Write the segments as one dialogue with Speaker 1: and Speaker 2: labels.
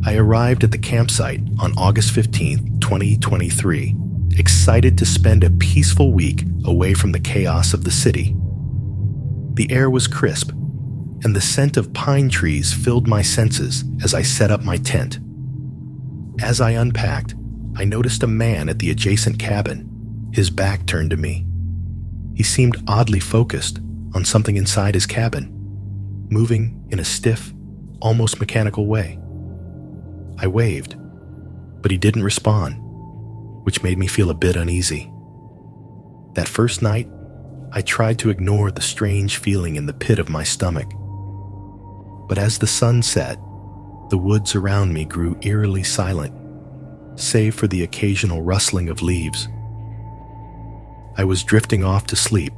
Speaker 1: I arrived at the campsite on August 15th, 2023, excited to spend a peaceful week away from the chaos of the city. The air was crisp, and the scent of pine trees filled my senses as I set up my tent. As I unpacked, I noticed a man at the adjacent cabin, his back turned to me. He seemed oddly focused on something inside his cabin, moving in a stiff, almost mechanical way. I waved, but he didn't respond, which made me feel a bit uneasy. That first night, I tried to ignore the strange feeling in the pit of my stomach. But as the sun set, the woods around me grew eerily silent, save for the occasional rustling of leaves. I was drifting off to sleep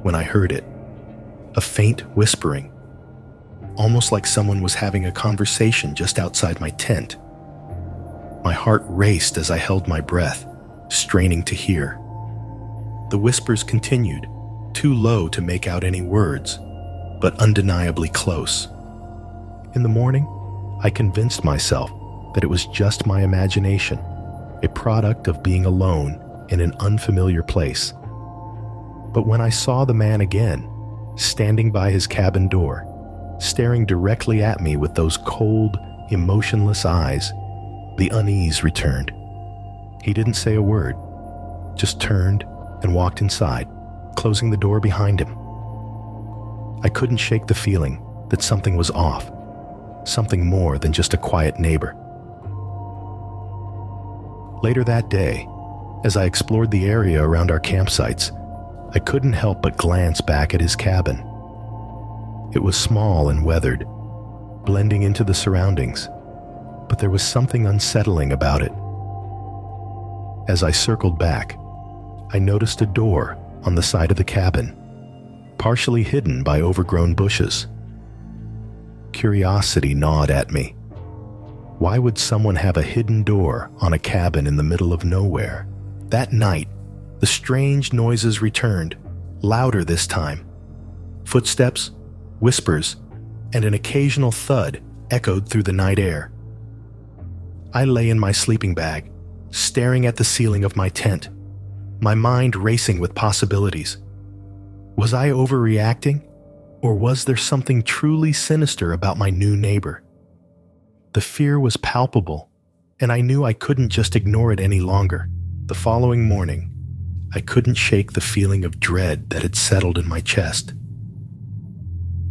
Speaker 1: when I heard it, a faint whispering, almost like someone was having a conversation just outside my tent. My heart raced as I held my breath, straining to hear. The whispers continued, too low to make out any words, but undeniably close. In the morning, I convinced myself that it was just my imagination, a product of being alone in an unfamiliar place. But when I saw the man again, standing by his cabin door, staring directly at me with those cold, emotionless eyes, the unease returned. He didn't say a word, just turned and walked inside, closing the door behind him. I couldn't shake the feeling that something was off, something more than just a quiet neighbor. Later that day, as I explored the area around our campsites, I couldn't help but glance back at his cabin. It was small and weathered, blending into the surroundings, but there was something unsettling about it. As I circled back, I noticed a door on the side of the cabin, partially hidden by overgrown bushes. Curiosity gnawed at me. Why would someone have a hidden door on a cabin in the middle of nowhere? That night, the strange noises returned, louder this time. Footsteps, whispers, and an occasional thud echoed through the night air. I lay in my sleeping bag, staring at the ceiling of my tent, my mind racing with possibilities. Was I overreacting, or was there something truly sinister about my new neighbor? The fear was palpable, and I knew I couldn't just ignore it any longer. The following morning, I couldn't shake the feeling of dread that had settled in my chest.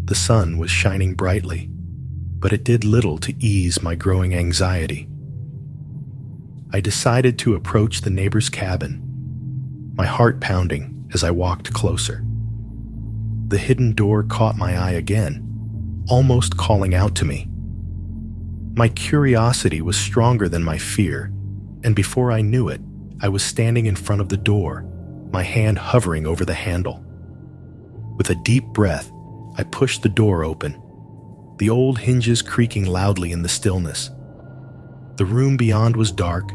Speaker 1: The sun was shining brightly, but it did little to ease my growing anxiety. I decided to approach the neighbor's cabin, my heart pounding as I walked closer. The hidden door caught my eye again, almost calling out to me. My curiosity was stronger than my fear, and before I knew it, I was standing in front of the door, my hand hovering over the handle. With a deep breath, I pushed the door open, the old hinges creaking loudly in the stillness. The room beyond was dark,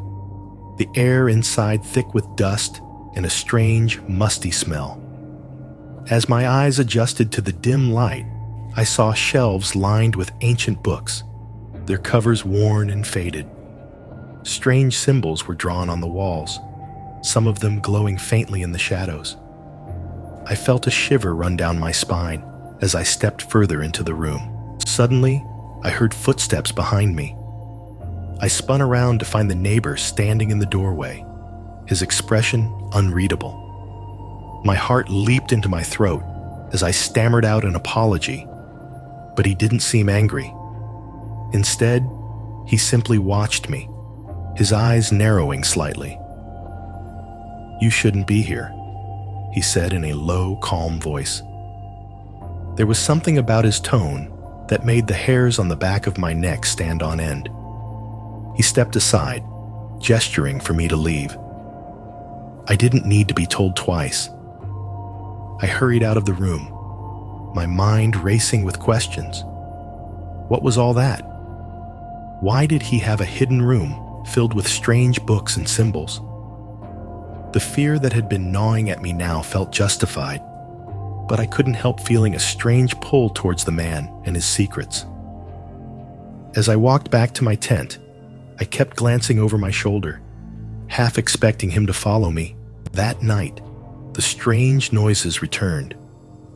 Speaker 1: the air inside thick with dust and a strange, musty smell. As my eyes adjusted to the dim light, I saw shelves lined with ancient books, their covers worn and faded. Strange symbols were drawn on the walls, some of them glowing faintly in the shadows. I felt a shiver run down my spine as I stepped further into the room. Suddenly, I heard footsteps behind me. I spun around to find the neighbor standing in the doorway, his expression unreadable. My heart leaped into my throat as I stammered out an apology, but he didn't seem angry. Instead, he simply watched me, his eyes narrowing slightly. "You shouldn't be here," he said in a low, calm voice. There was something about his tone that made the hairs on the back of my neck stand on end. He stepped aside, gesturing for me to leave. I didn't need to be told twice. I hurried out of the room, my mind racing with questions. What was all that? Why did he have a hidden room filled with strange books and symbols? The fear that had been gnawing at me now felt justified, but I couldn't help feeling a strange pull towards the man and his secrets. As I walked back to my tent, I kept glancing over my shoulder, half expecting him to follow me. That night, the strange noises returned,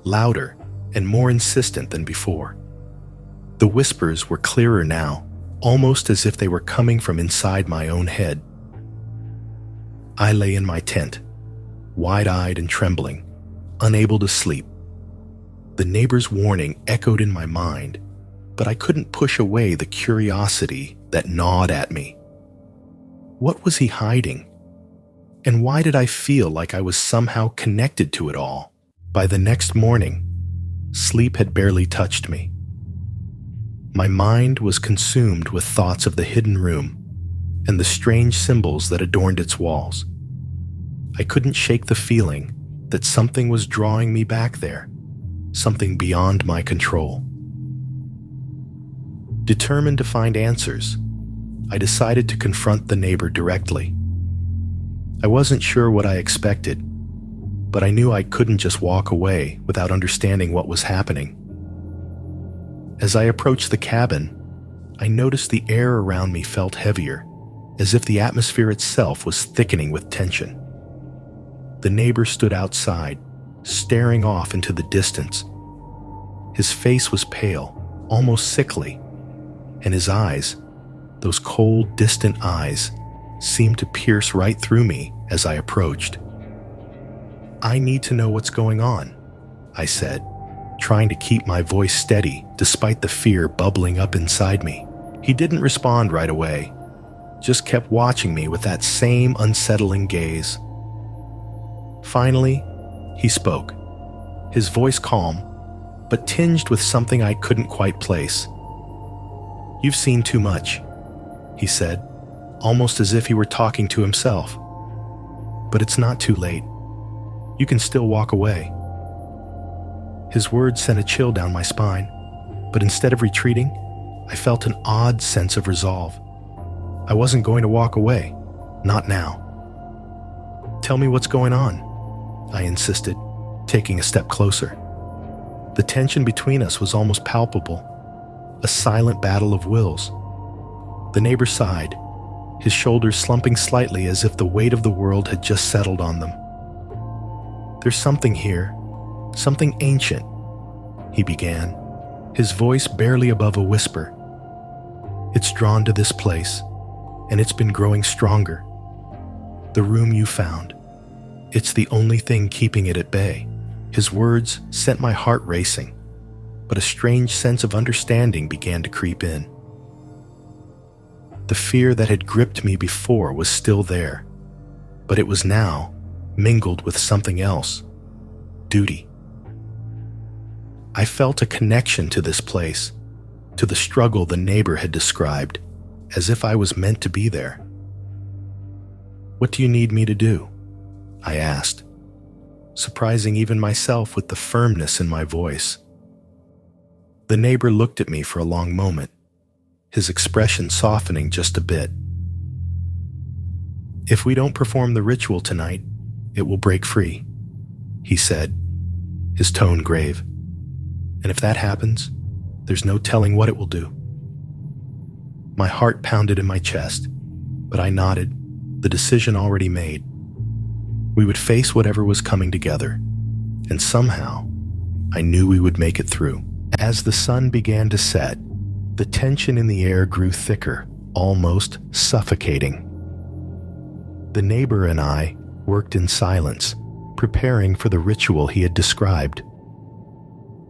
Speaker 1: louder and more insistent than before. The whispers were clearer now, almost as if they were coming from inside my own head. I lay in my tent, wide-eyed and trembling, unable to sleep. The neighbor's warning echoed in my mind, but I couldn't push away the curiosity that gnawed at me. What was he hiding? And why did I feel like I was somehow connected to it all? By the next morning, sleep had barely touched me. My mind was consumed with thoughts of the hidden room and the strange symbols that adorned its walls. I couldn't shake the feeling that something was drawing me back there, something beyond my control. Determined to find answers, I decided to confront the neighbor directly. I wasn't sure what I expected, but I knew I couldn't just walk away without understanding what was happening. As I approached the cabin, I noticed the air around me felt heavier, as if the atmosphere itself was thickening with tension. The neighbor stood outside, staring off into the distance. His face was pale, almost sickly, and his eyes, those cold, distant eyes, seemed to pierce right through me as I approached. "I need to know what's going on," I said, trying to keep my voice steady despite the fear bubbling up inside me. He didn't respond right away, just kept watching me with that same unsettling gaze. Finally, he spoke, his voice calm, but tinged with something I couldn't quite place. "You've seen too much," he said, almost as if he were talking to himself. "But it's not too late. You can still walk away." His words sent a chill down my spine, but instead of retreating, I felt an odd sense of resolve. I wasn't going to walk away, not now. "Tell me what's going on," I insisted, taking a step closer. The tension between us was almost palpable, a silent battle of wills. The neighbor sighed, his shoulders slumping slightly as if the weight of the world had just settled on them. "There's something here, something ancient," he began, his voice barely above a whisper. "It's drawn to this place, and it's been growing stronger. The room you found, it's the only thing keeping it at bay." His words sent my heart racing, but a strange sense of understanding began to creep in. The fear that had gripped me before was still there, but it was now mingled with something else: duty. I felt a connection to this place, to the struggle the neighbor had described, as if I was meant to be there. "What do you need me to do?" I asked, surprising even myself with the firmness in my voice. The neighbor looked at me for a long moment, his expression softening just a bit. "If we don't perform the ritual tonight, it will break free," he said, his tone grave. "And if that happens, there's no telling what it will do." My heart pounded in my chest, but I nodded, the decision already made. We would face whatever was coming together, and somehow, I knew we would make it through. As the sun began to set, the tension in the air grew thicker, almost suffocating. The neighbor and I worked in silence, preparing for the ritual he had described.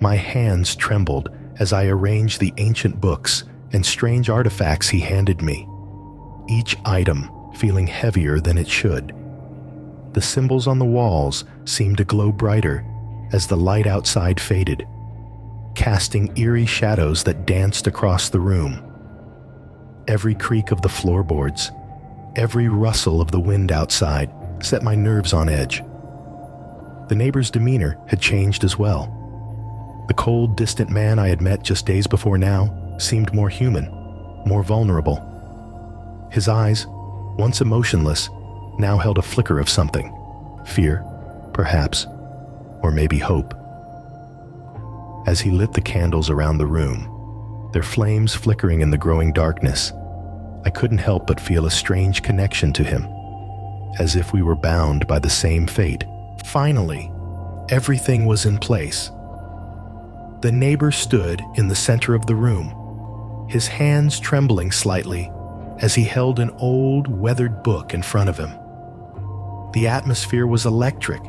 Speaker 1: My hands trembled as I arranged the ancient books and strange artifacts he handed me, each item feeling heavier than it should. The symbols on the walls seemed to glow brighter as the light outside faded, casting eerie shadows that danced across the room. Every creak of the floorboards, every rustle of the wind outside set my nerves on edge. The neighbor's demeanor had changed as well. The cold, distant man I had met just days before now seemed more human, more vulnerable. His eyes, once emotionless, now held a flicker of something. Fear, perhaps, or maybe hope. As he lit the candles around the room, their flames flickering in the growing darkness. I couldn't help but feel a strange connection to him, as if we were bound by the same fate. Finally, everything was in place. The neighbor stood in the center of the room, his hands trembling slightly as he held an old, weathered book in front of him. The atmosphere was electric,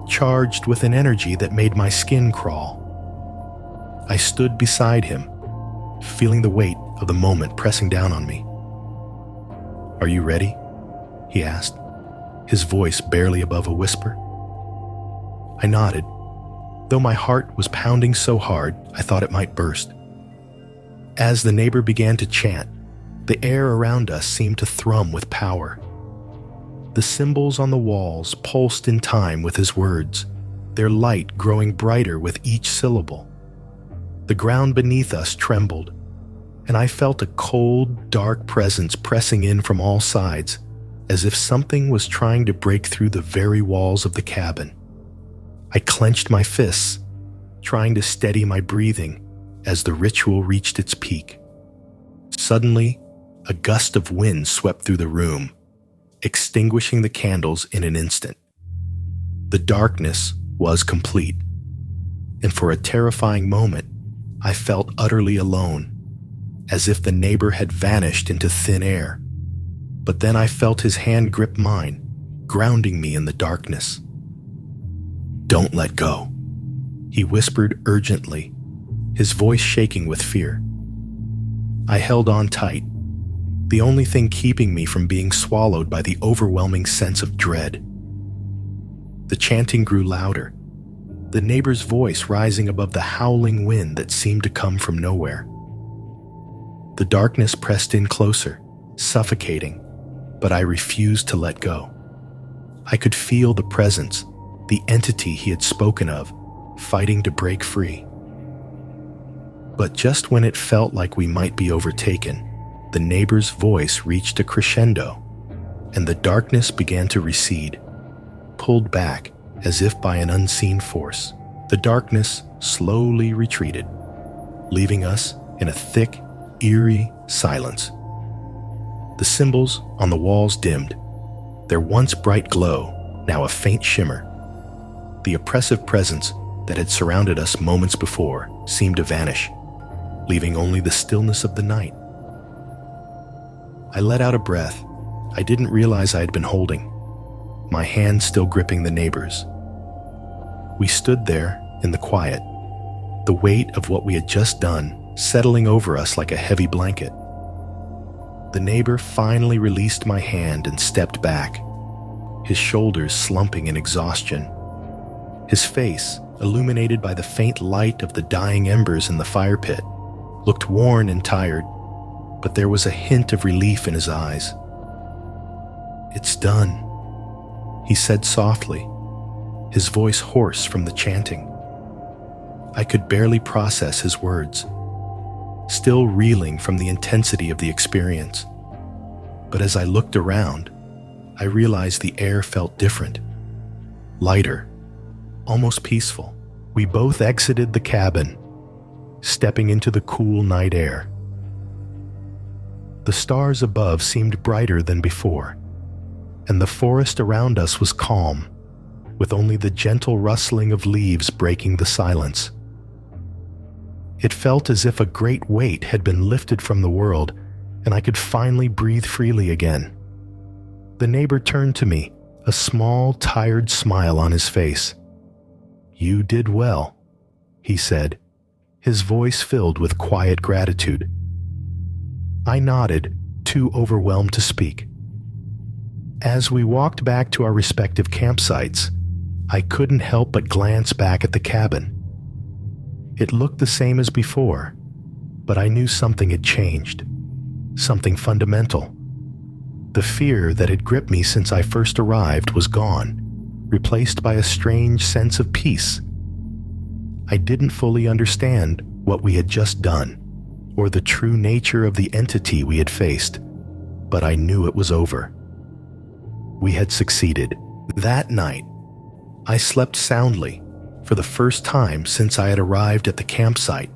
Speaker 1: charged with an energy that made my skin crawl. I stood beside him, feeling the weight of the moment pressing down on me. "Are you ready?" he asked, his voice barely above a whisper. I nodded, though my heart was pounding so hard I thought it might burst. As the neighbor began to chant, the air around us seemed to thrum with power. The symbols on the walls pulsed in time with his words, their light growing brighter with each syllable. The ground beneath us trembled, and I felt a cold, dark presence pressing in from all sides, as if something was trying to break through the very walls of the cabin. I clenched my fists, trying to steady my breathing as the ritual reached its peak. Suddenly, a gust of wind swept through the room, extinguishing the candles in an instant. The darkness was complete, and for a terrifying moment, I felt utterly alone, as if the neighbor had vanished into thin air. But then I felt his hand grip mine, grounding me in the darkness. "Don't let go," he whispered urgently, his voice shaking with fear. I held on tight, the only thing keeping me from being swallowed by the overwhelming sense of dread. The chanting grew louder, the neighbor's voice rising above the howling wind that seemed to come from nowhere. The darkness pressed in closer, suffocating, but I refused to let go. I could feel the presence, the entity he had spoken of, fighting to break free. But just when it felt like we might be overtaken, the neighbor's voice reached a crescendo, and the darkness began to recede, pulled back as if by an unseen force. The darkness slowly retreated, leaving us in a thick, eerie silence. The symbols on the walls dimmed, their once bright glow now a faint shimmer. The oppressive presence that had surrounded us moments before seemed to vanish, leaving only the stillness of the night. I let out a breath I didn't realize I had been holding, my hand still gripping the neighbor's. We stood there in the quiet, the weight of what we had just done settling over us like a heavy blanket. The neighbor finally released my hand and stepped back, his shoulders slumping in exhaustion. His face, illuminated by the faint light of the dying embers in the fire pit, looked worn and tired, but there was a hint of relief in his eyes. "It's done," he said softly, his voice hoarse from the chanting. I could barely process his words, still reeling from the intensity of the experience. But as I looked around, I realized the air felt different, lighter, almost peaceful. We both exited the cabin, stepping into the cool night air. The stars above seemed brighter than before, and the forest around us was calm, with only the gentle rustling of leaves breaking the silence. It felt as if a great weight had been lifted from the world, and I could finally breathe freely again. The neighbor turned to me, a small, tired smile on his face. "You did well," he said, his voice filled with quiet gratitude. I nodded, too overwhelmed to speak. As we walked back to our respective campsites, I couldn't help but glance back at the cabin. It looked the same as before, but I knew something had changed, something fundamental. The fear that had gripped me since I first arrived was gone, replaced by a strange sense of peace. I didn't fully understand what we had just done, or the true nature of the entity we had faced, but I knew it was over. We had succeeded. That night, I slept soundly for the first time since I had arrived at the campsite.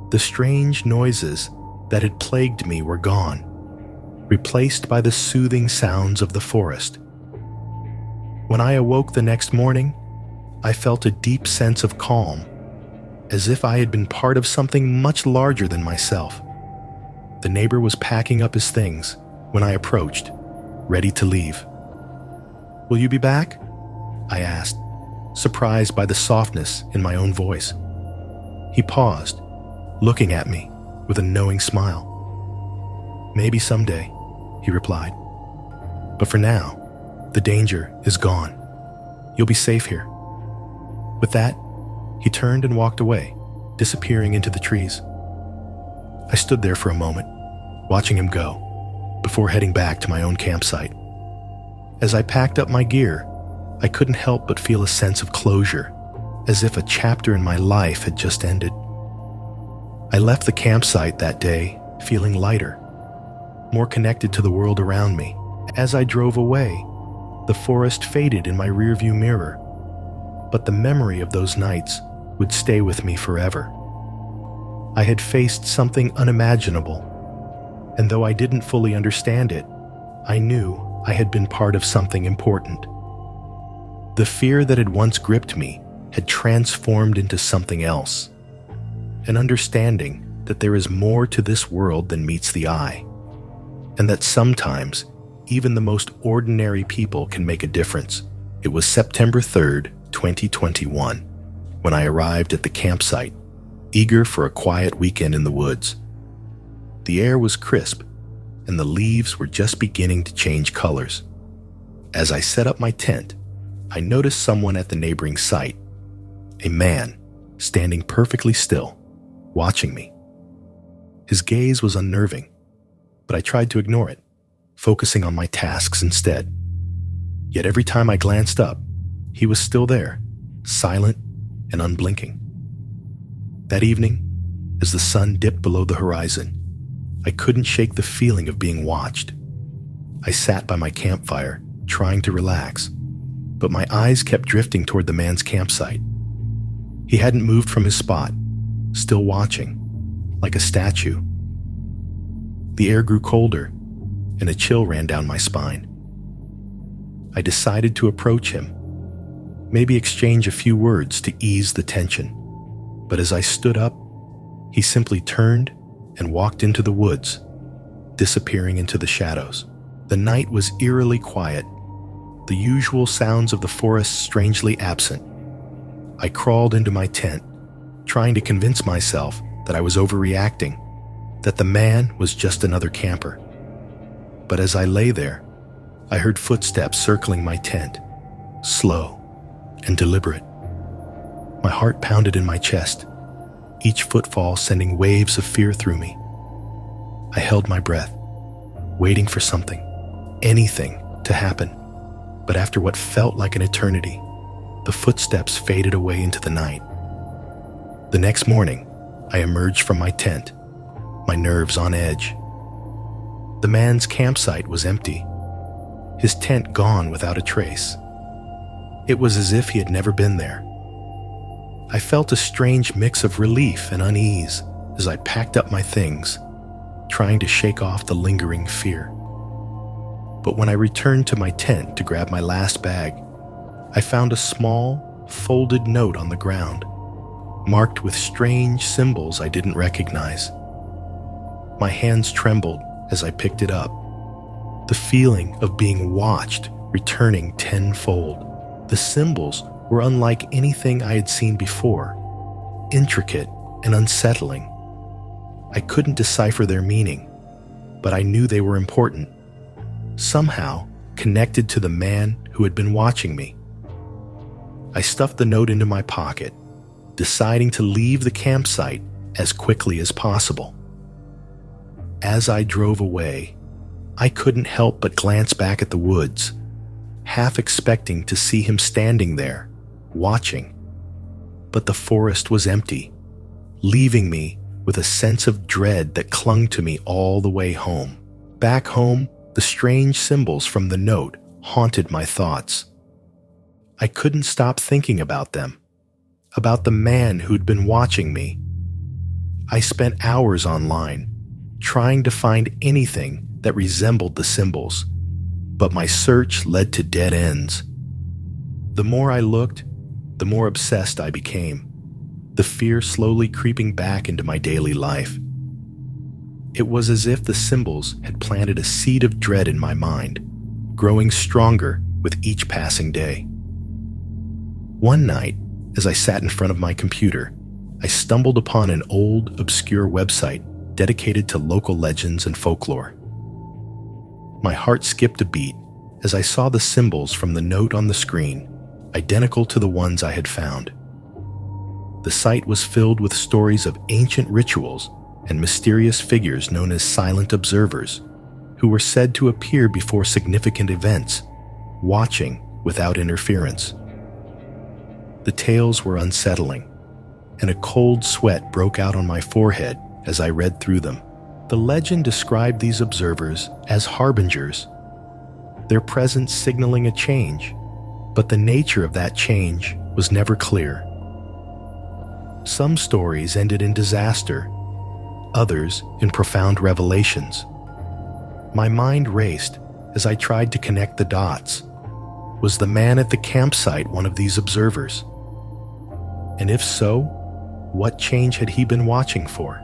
Speaker 1: The strange noises that had plagued me were gone, replaced by the soothing sounds of the forest. When I awoke the next morning, I felt a deep sense of calm, as if I had been part of something much larger than myself. The neighbor was packing up his things when I approached, ready to leave. "Will you be back?" I asked, surprised by the softness in my own voice. He paused, looking at me with a knowing smile. "Maybe someday," he replied. "But for now, the danger is gone. You'll be safe here." With that, he turned and walked away, disappearing into the trees. I stood there for a moment, watching him go, before heading back to my own campsite. As I packed up my gear, I couldn't help but feel a sense of closure, as if a chapter in my life had just ended. I left the campsite that day feeling lighter, more connected to the world around me. As I drove away, the forest faded in my rearview mirror, but the memory of those nights would stay with me forever. I had faced something unimaginable, and though I didn't fully understand it, I knew I had been part of something important. The fear that had once gripped me had transformed into something else, an understanding that there is more to this world than meets the eye, and that sometimes even the most ordinary people can make a difference. It was September 3rd, 2021, when I arrived at the campsite, eager for a quiet weekend in the woods. The air was crisp, and the leaves were just beginning to change colors. As I set up my tent, I noticed someone at the neighboring site, a man standing perfectly still, watching me. His gaze was unnerving, but I tried to ignore it, focusing on my tasks instead. Yet every time I glanced up, he was still there, silent and unblinking. That evening, as the sun dipped below the horizon, I couldn't shake the feeling of being watched. I sat by my campfire, trying to relax, but my eyes kept drifting toward the man's campsite. He hadn't moved from his spot, still watching, like a statue. The air grew colder, and a chill ran down my spine. I decided to approach him, maybe exchange a few words to ease the tension. But as I stood up, he simply turned and walked into the woods, disappearing into the shadows. The night was eerily quiet, the usual sounds of the forest strangely absent. I crawled into my tent, trying to convince myself that I was overreacting, that the man was just another camper. But as I lay there, I heard footsteps circling my tent, slow and deliberate. My heart pounded in my chest, each footfall sending waves of fear through me. I held my breath, waiting for something, anything, to happen. But after what felt like an eternity, the footsteps faded away into the night. The next morning, I emerged from my tent, my nerves on edge. The man's campsite was empty, his tent gone without a trace. It was as if he had never been there. I felt a strange mix of relief and unease as I packed up my things, trying to shake off the lingering fear. But when I returned to my tent to grab my last bag, I found a small, folded note on the ground, marked with strange symbols I didn't recognize. My hands trembled as I picked it up, the feeling of being watched returning tenfold. The symbols were unlike anything I had seen before, intricate and unsettling. I couldn't decipher their meaning, but I knew they were important, somehow connected to the man who had been watching me. I stuffed the note into my pocket, deciding to leave the campsite as quickly as possible. As I drove away, I couldn't help but glance back at the woods, half expecting to see him standing there, watching. But the forest was empty, leaving me with a sense of dread that clung to me all the way home. Back home, the strange symbols from the note haunted my thoughts. I couldn't stop thinking about them, about the man who'd been watching me. I spent hours online, trying to find anything that resembled the symbols, but my search led to dead ends. The more I looked, the more obsessed I became, the fear slowly creeping back into my daily life. It was as if the symbols had planted a seed of dread in my mind, growing stronger with each passing day. One night, as I sat in front of my computer, I stumbled upon an old, obscure website dedicated to local legends and folklore. My heart skipped a beat as I saw the symbols from the note on the screen, identical to the ones I had found. The site was filled with stories of ancient rituals and mysterious figures known as silent observers, who were said to appear before significant events, watching without interference. The tales were unsettling, and a cold sweat broke out on my forehead as I read through them. The legend described these observers as harbingers, their presence signaling a change, but the nature of that change was never clear. Some stories ended in disaster, others in profound revelations. My mind raced as I tried to connect the dots. Was the man at the campsite one of these observers? And if so, what change had he been watching for?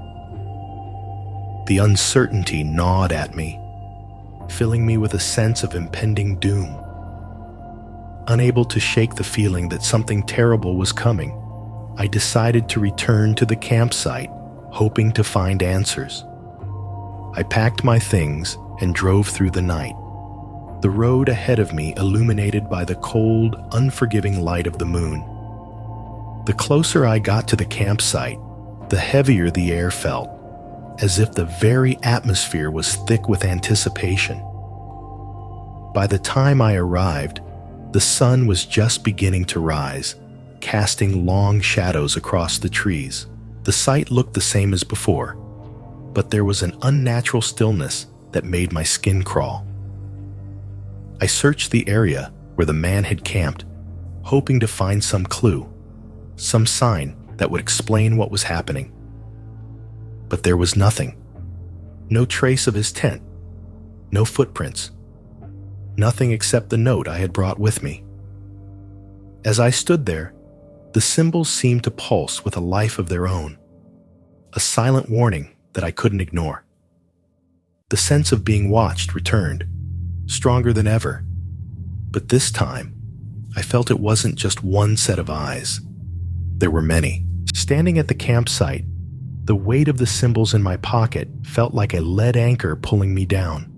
Speaker 1: The uncertainty gnawed at me, filling me with a sense of impending doom. Unable to shake the feeling that something terrible was coming, I decided to return to the campsite, hoping to find answers. I packed my things and drove through the night, the road ahead of me illuminated by the cold, unforgiving light of the moon. The closer I got to the campsite, the heavier the air felt, as if the very atmosphere was thick with anticipation. By the time I arrived, the sun was just beginning to rise, casting long shadows across the trees. The site looked the same as before, but there was an unnatural stillness that made my skin crawl. I searched the area where the man had camped, hoping to find some clue, some sign that would explain what was happening. But there was nothing. No trace of his tent, no footprints, nothing except the note I had brought with me. As I stood there, the symbols seemed to pulse with a life of their own, a silent warning that I couldn't ignore. The sense of being watched returned, stronger than ever, but this time, I felt it wasn't just one set of eyes. There were many. Standing at the campsite, the weight of the symbols in my pocket felt like a lead anchor pulling me down.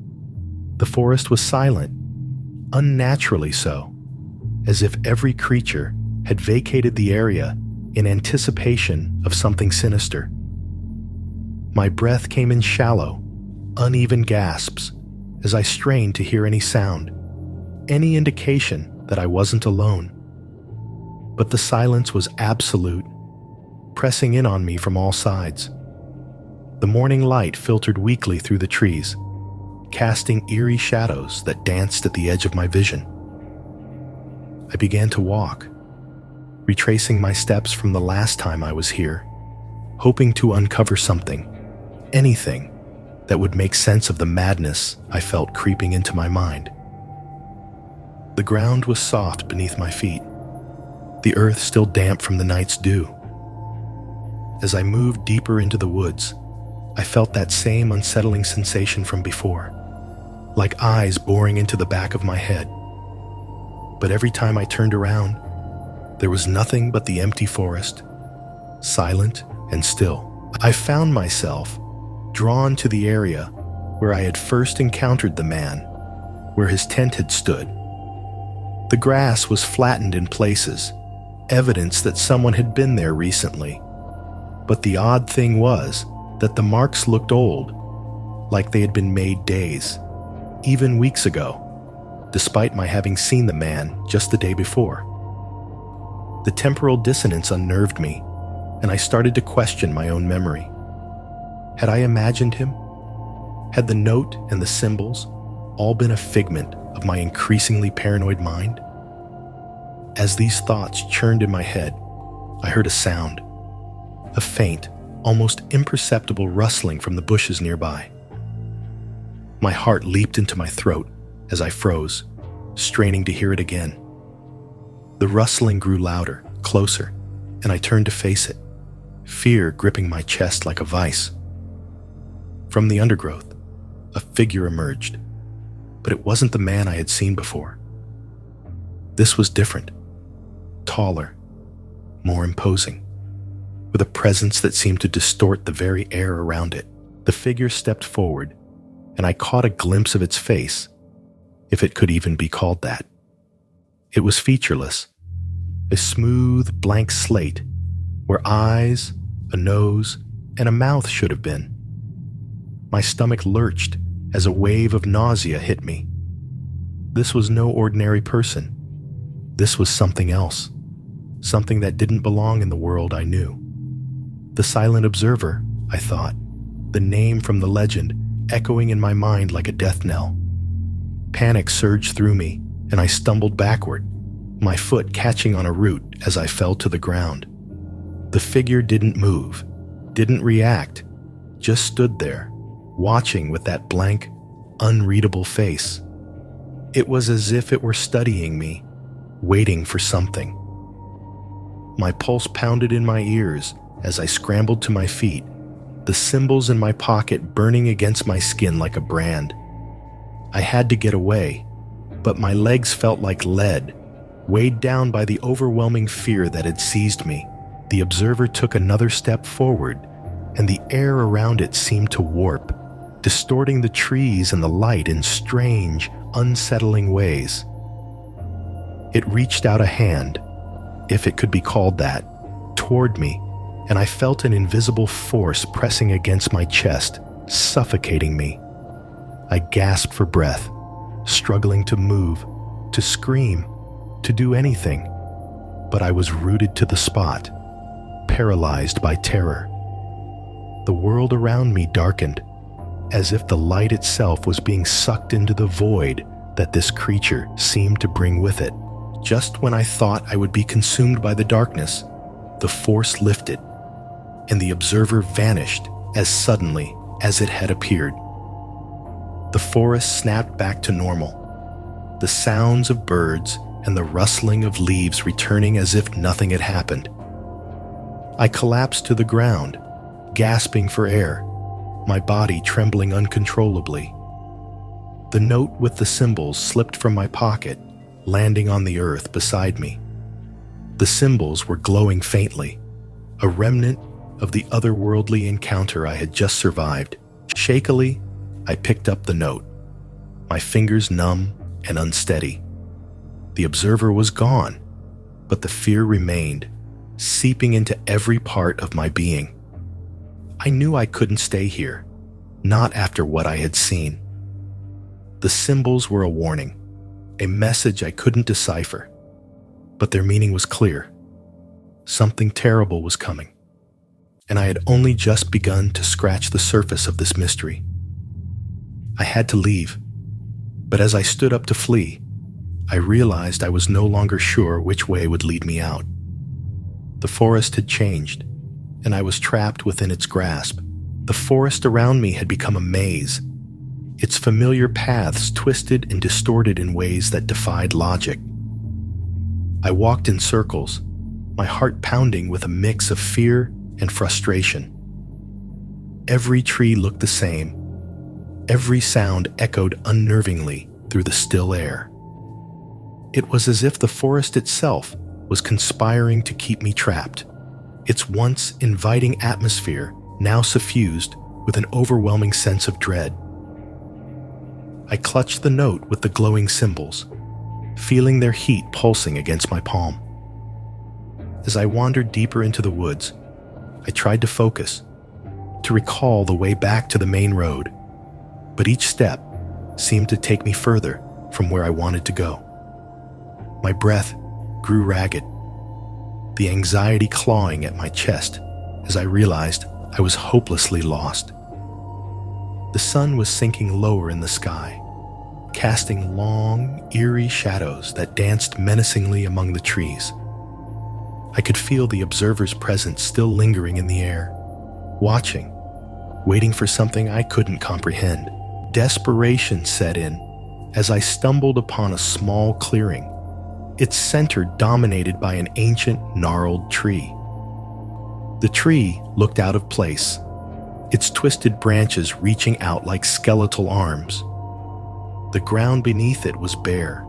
Speaker 1: The forest was silent, unnaturally so, as if every creature had vacated the area in anticipation of something sinister. My breath came in shallow, uneven gasps as I strained to hear any sound, any indication that I wasn't alone. But the silence was absolute, pressing in on me from all sides. The morning light filtered weakly through the trees, casting eerie shadows that danced at the edge of my vision. I began to walk, retracing my steps from the last time I was here, hoping to uncover something, anything, that would make sense of the madness I felt creeping into my mind. The ground was soft beneath my feet, the earth still damp from the night's dew. As I moved deeper into the woods, I felt that same unsettling sensation from before, like eyes boring into the back of my head. But every time I turned around, there was nothing but the empty forest, silent and still. I found myself drawn to the area where I had first encountered the man, where his tent had stood. The grass was flattened in places, evidence that someone had been there recently. But the odd thing was that the marks looked old, like they had been made days, even weeks ago, despite my having seen the man just the day before. The temporal dissonance unnerved me, and I started to question my own memory. Had I imagined him? Had the note and the symbols all been a figment of my increasingly paranoid mind? As these thoughts churned in my head, I heard a sound, a faint, almost imperceptible rustling from the bushes nearby. My heart leaped into my throat as I froze, straining to hear it again. The rustling grew louder, closer, and I turned to face it, fear gripping my chest like a vice. From the undergrowth, a figure emerged, but it wasn't the man I had seen before. This was different, taller, more imposing, with a presence that seemed to distort the very air around it. The figure stepped forward, and I caught a glimpse of its face, if it could even be called that. It was featureless, a smooth, blank slate, where eyes, a nose, and a mouth should have been. My stomach lurched as a wave of nausea hit me. This was no ordinary person. This was something else, something that didn't belong in the world I knew. The Silent Observer, I thought, the name from the legend echoing in my mind like a death knell. Panic surged through me, and I stumbled backward, my foot catching on a root as I fell to the ground. The figure didn't move, didn't react, just stood there, watching with that blank, unreadable face. It was as if it were studying me, waiting for something. My pulse pounded in my ears as I scrambled to my feet, the symbols in my pocket burning against my skin like a brand. I had to get away, but my legs felt like lead, weighed down by the overwhelming fear that had seized me. The observer took another step forward, and the air around it seemed to warp, distorting the trees and the light in strange, unsettling ways. It reached out a hand, if it could be called that, toward me, and I felt an invisible force pressing against my chest, suffocating me. I gasped for breath, struggling to move, to scream, to do anything, but I was rooted to the spot, paralyzed by terror. The world around me darkened, as if the light itself was being sucked into the void that this creature seemed to bring with it. Just when I thought I would be consumed by the darkness, the force lifted, and the observer vanished as suddenly as it had appeared. The forest snapped back to normal, the sounds of birds and the rustling of leaves returning as if nothing had happened. I collapsed to the ground, gasping for air, my body trembling uncontrollably. The note with the symbols slipped from my pocket, landing on the earth beside me. The symbols were glowing faintly, a remnant of the otherworldly encounter I had just survived. Shakily, I picked up the note, my fingers numb and unsteady. The observer was gone, but the fear remained, seeping into every part of my being. I knew I couldn't stay here, not after what I had seen. The symbols were a warning, a message I couldn't decipher, but their meaning was clear. Something terrible was coming, and I had only just begun to scratch the surface of this mystery. I had to leave, but as I stood up to flee, I realized I was no longer sure which way would lead me out. The forest had changed, and I was trapped within its grasp. The forest around me had become a maze, its familiar paths twisted and distorted in ways that defied logic. I walked in circles, my heart pounding with a mix of fear and frustration. Every tree looked the same. Every sound echoed unnervingly through the still air. It was as if the forest itself was conspiring to keep me trapped, its once inviting atmosphere now suffused with an overwhelming sense of dread. I clutched the note with the glowing symbols, feeling their heat pulsing against my palm. As I wandered deeper into the woods, I tried to focus, to recall the way back to the main road, but each step seemed to take me further from where I wanted to go. My breath grew ragged, the anxiety clawing at my chest as I realized I was hopelessly lost. The sun was sinking lower in the sky, casting long, eerie shadows that danced menacingly among the trees. I could feel the observer's presence still lingering in the air, watching, waiting for something I couldn't comprehend. Desperation set in as I stumbled upon a small clearing, its center dominated by an ancient, gnarled tree. The tree looked out of place, its twisted branches reaching out like skeletal arms. The ground beneath it was bare,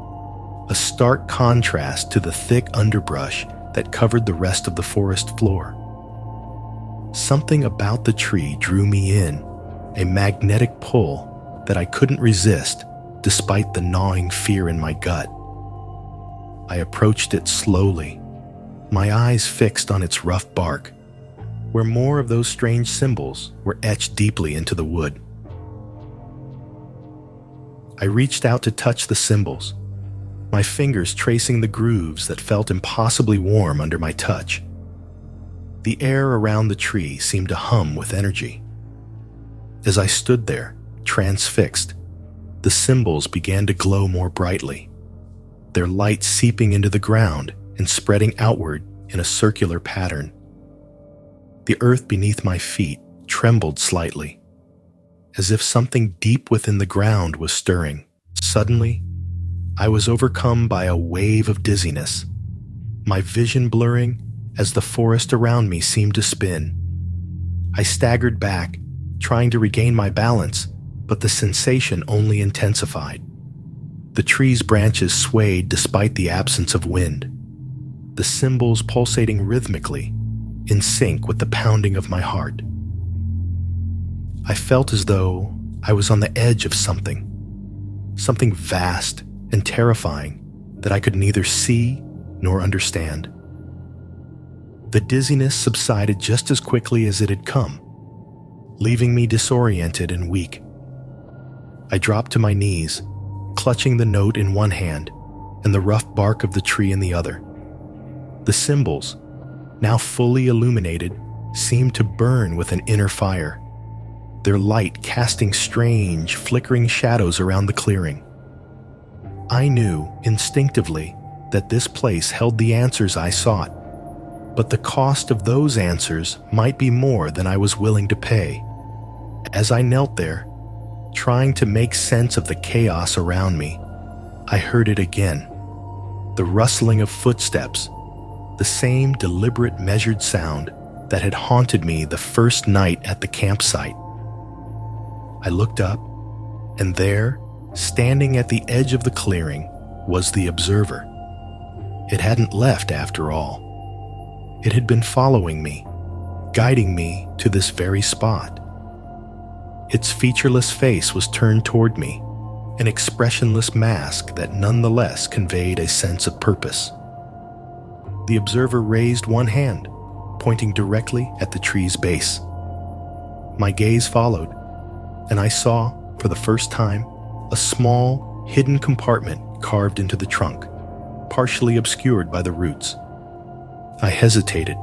Speaker 1: a stark contrast to the thick underbrush that covered the rest of the forest floor. Something about the tree drew me in, a magnetic pull that I couldn't resist despite the gnawing fear in my gut. I approached it slowly, my eyes fixed on its rough bark, where more of those strange symbols were etched deeply into the wood. I reached out to touch the symbols, my fingers tracing the grooves that felt impossibly warm under my touch. The air around the tree seemed to hum with energy. As I stood there, transfixed, the symbols began to glow more brightly, their light seeping into the ground and spreading outward in a circular pattern. The earth beneath my feet trembled slightly, as if something deep within the ground was stirring. Suddenly, I was overcome by a wave of dizziness, my vision blurring as the forest around me seemed to spin. I staggered back, trying to regain my balance, but the sensation only intensified. The tree's branches swayed despite the absence of wind, the symbols pulsating rhythmically, in sync with the pounding of my heart. I felt as though I was on the edge of something vast and terrifying that I could neither see nor understand. The dizziness subsided just as quickly as it had come, leaving me disoriented and weak. I dropped to my knees, clutching the note in one hand and the rough bark of the tree in the other. The symbols, now fully illuminated, seemed to burn with an inner fire, their light casting strange, flickering shadows around the clearing. I knew instinctively that this place held the answers I sought, but the cost of those answers might be more than I was willing to pay. As I knelt there, trying to make sense of the chaos around me, I heard it again, the rustling of footsteps, the same deliberate, measured sound that had haunted me the first night at the campsite. I looked up, and there, standing at the edge of the clearing, was the observer. It hadn't left after all. It had been following me, guiding me to this very spot. Its featureless face was turned toward me, an expressionless mask that nonetheless conveyed a sense of purpose. The observer raised one hand, pointing directly at the tree's base. My gaze followed, and I saw, for the first time, a small, hidden compartment carved into the trunk, partially obscured by the roots. I hesitated,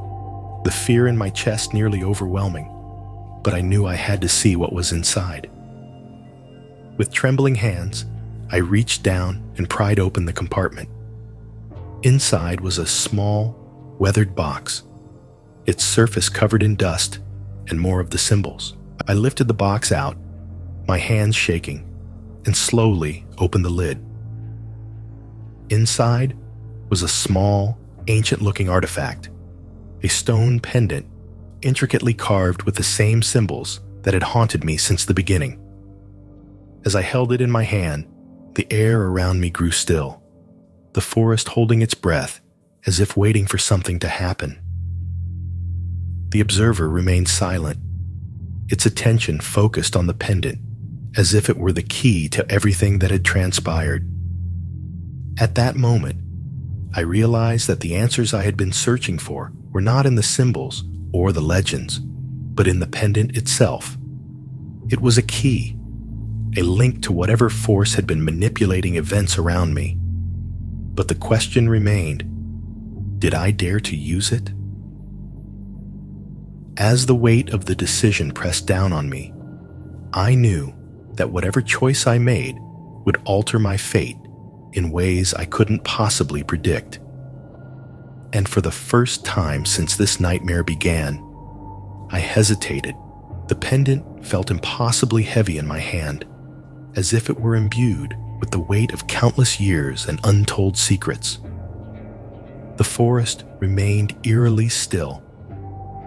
Speaker 1: the fear in my chest nearly overwhelming, but I knew I had to see what was inside. With trembling hands, I reached down and pried open the compartment. Inside was a small, weathered box, its surface covered in dust and more of the symbols. I lifted the box out, my hands shaking, and slowly opened the lid. Inside was a small, ancient-looking artifact, a stone pendant intricately carved with the same symbols that had haunted me since the beginning. As I held it in my hand, the air around me grew still, the forest holding its breath as if waiting for something to happen. The observer remained silent, its attention focused on the pendant, as if it were the key to everything that had transpired. At that moment, I realized that the answers I had been searching for were not in the symbols or the legends, but in the pendant itself. It was a key, a link to whatever force had been manipulating events around me. But the question remained, did I dare to use it? As the weight of the decision pressed down on me, I knew that whatever choice I made would alter my fate in ways I couldn't possibly predict. And for the first time since this nightmare began, I hesitated. The pendant felt impossibly heavy in my hand, as if it were imbued with the weight of countless years and untold secrets. The forest remained eerily still,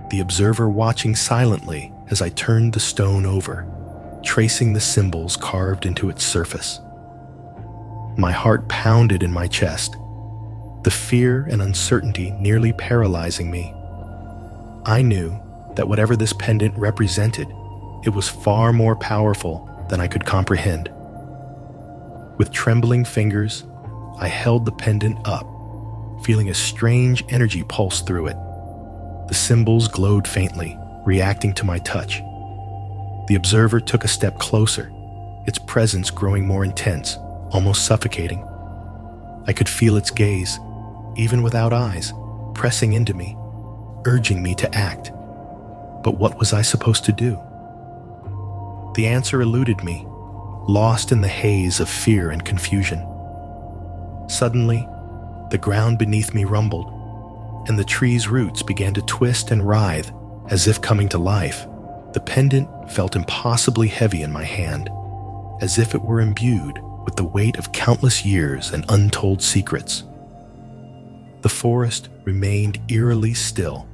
Speaker 1: the observer watching silently as I turned the stone over, tracing the symbols carved into its surface. My heart pounded in my chest, the fear and uncertainty nearly paralyzing me. I knew that whatever this pendant represented, it was far more powerful than I could comprehend. With trembling fingers, I held the pendant up, feeling a strange energy pulse through it. The symbols glowed faintly, reacting to my touch. The observer took a step closer, its presence growing more intense, almost suffocating. I could feel its gaze, even without eyes, pressing into me, urging me to act. But what was I supposed to do? The answer eluded me, lost in the haze of fear and confusion. Suddenly, the ground beneath me rumbled, and the tree's roots began to twist and writhe as if coming to life. The pendant felt impossibly heavy in my hand, as if it were imbued with the weight of countless years and untold secrets. The forest remained eerily still,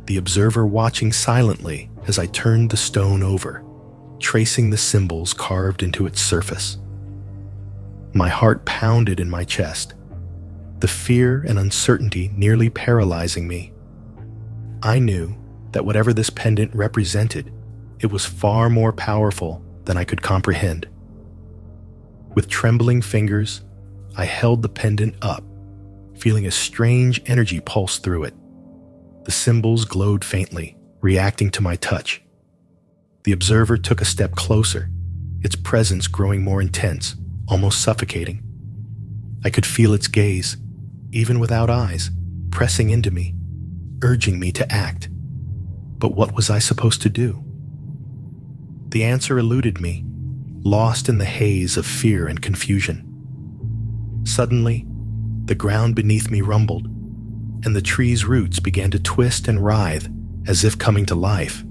Speaker 1: the observer watching silently as I turned the stone over, tracing the symbols carved into its surface. My heart pounded in my chest, the fear and uncertainty nearly paralyzing me. I knew that whatever this pendant represented, it was far more powerful than I could comprehend. With trembling fingers, I held the pendant up, feeling a strange energy pulse through it. The symbols glowed faintly, reacting to my touch. The observer took a step closer, its presence growing more intense, almost suffocating. I could feel its gaze, even without eyes, pressing into me, urging me to act. But what was I supposed to do? The answer eluded me, lost in the haze of fear and confusion. Suddenly, the ground beneath me rumbled, and the tree's roots began to twist and writhe as if coming to life.